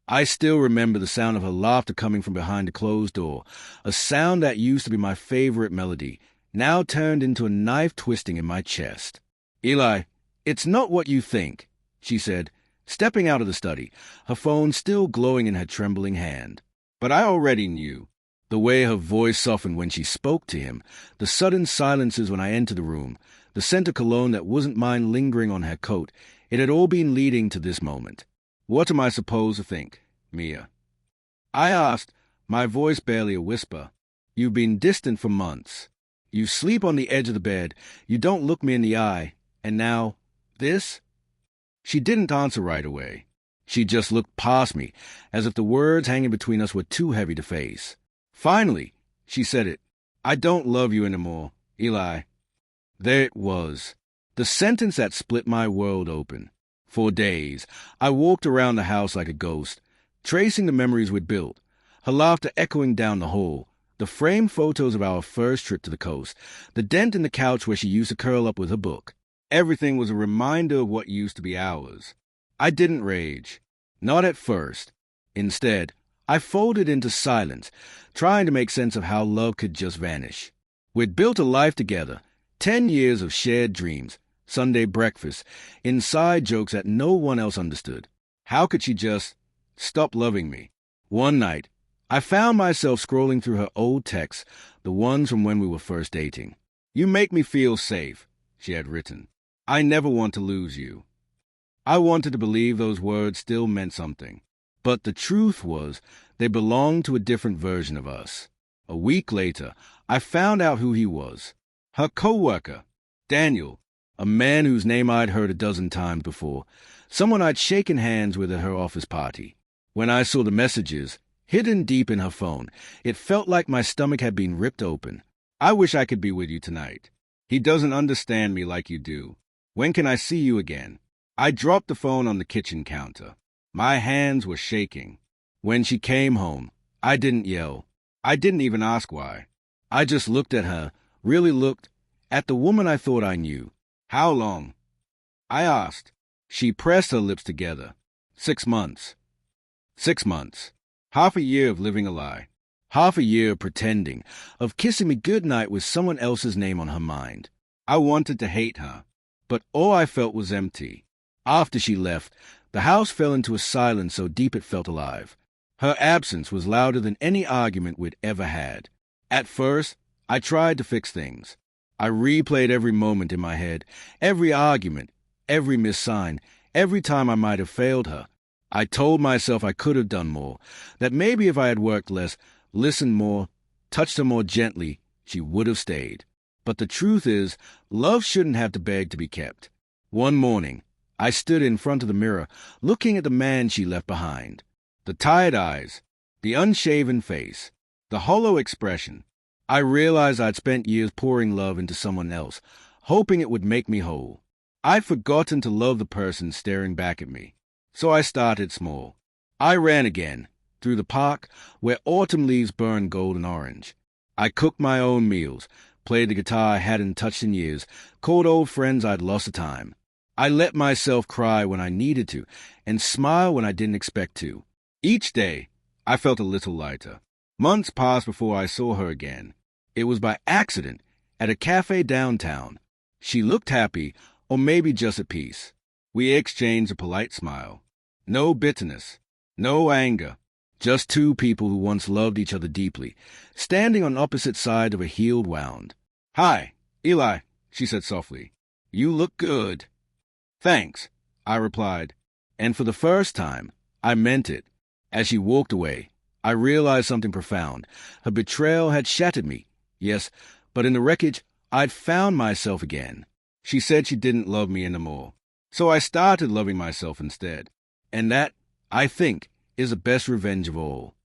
I still remember the sound of her laughter coming from behind a closed door, a sound that used to be my favorite melody, now turned into a knife twisting in my chest. "Eli, it's not what you think," she said, stepping out of the study, her phone still glowing in her trembling hand. But I already knew. The way her voice softened when she spoke to him, the sudden silences when I entered the room, the scent of cologne that wasn't mine lingering on her coat, it had all been leading to this moment. "What am I supposed to think, Mia?" I asked, my voice barely a whisper. "You've been distant for months. You sleep on the edge of the bed, you don't look me in the eye, and now, this?" She didn't answer right away. She just looked past me, as if the words hanging between us were too heavy to face. Finally, she said it. "I don't love you anymore, Eli." There it was, the sentence that split my world open. For days, I walked around the house like a ghost, tracing the memories we'd built, her laughter echoing down the hall, the framed photos of our first trip to the coast, the dent in the couch where she used to curl up with her book. Everything was a reminder of what used to be ours. I didn't rage. Not at first. Instead, I folded into silence, trying to make sense of how love could just vanish. We'd built a life together, 10 years of shared dreams, Sunday breakfast, inside jokes that no one else understood. How could she just stop loving me? One night, I found myself scrolling through her old texts, the ones from when we were first dating. "You make me feel safe," she had written. "I never want to lose you." I wanted to believe those words still meant something. But the truth was, they belonged to a different version of us. A week later, I found out who he was. Her co-worker, Daniel, a man whose name I'd heard a dozen times before, someone I'd shaken hands with at her office party. When I saw the messages, hidden deep in her phone, it felt like my stomach had been ripped open. "I wish I could be with you tonight. He doesn't understand me like you do. When can I see you again?" I dropped the phone on the kitchen counter. My hands were shaking. When she came home, I didn't yell. I didn't even ask why. I just looked at her, really looked, at the woman I thought I knew. "How long?" I asked. She pressed her lips together. 6 months. 6 months. Half a year of living a lie. Half a year of pretending, of kissing me goodnight with someone else's name on her mind. I wanted to hate her, but all I felt was empty. After she left, the house fell into a silence so deep it felt alive. Her absence was louder than any argument we'd ever had. At first, I tried to fix things. I replayed every moment in my head, every argument, every missed sign, every time I might have failed her. I told myself I could have done more, that maybe if I had worked less, listened more, touched her more gently, she would have stayed. But the truth is, love shouldn't have to beg to be kept. One morning, I stood in front of the mirror, looking at the man she left behind. The tired eyes, the unshaven face, the hollow expression. I realized I'd spent years pouring love into someone else, hoping it would make me whole. I'd forgotten to love the person staring back at me. So I started small. I ran again, through the park, where autumn leaves burned gold and orange. I cooked my own meals, played the guitar I hadn't touched in years, called old friends I'd lost to time. I let myself cry when I needed to, and smile when I didn't expect to. Each day, I felt a little lighter. Months passed before I saw her again. It was by accident, at a cafe downtown. She looked happy, or maybe just at peace. We exchanged a polite smile. No bitterness, no anger, just two people who once loved each other deeply, standing on opposite sides of a healed wound. "Hi, Eli," she said softly. "You look good." "Thanks," I replied, and for the first time, I meant it. As she walked away, I realized something profound. Her betrayal had shattered me, yes, but in the wreckage, I'd found myself again. She said she didn't love me anymore, so I started loving myself instead. And that, I think, is the best revenge of all.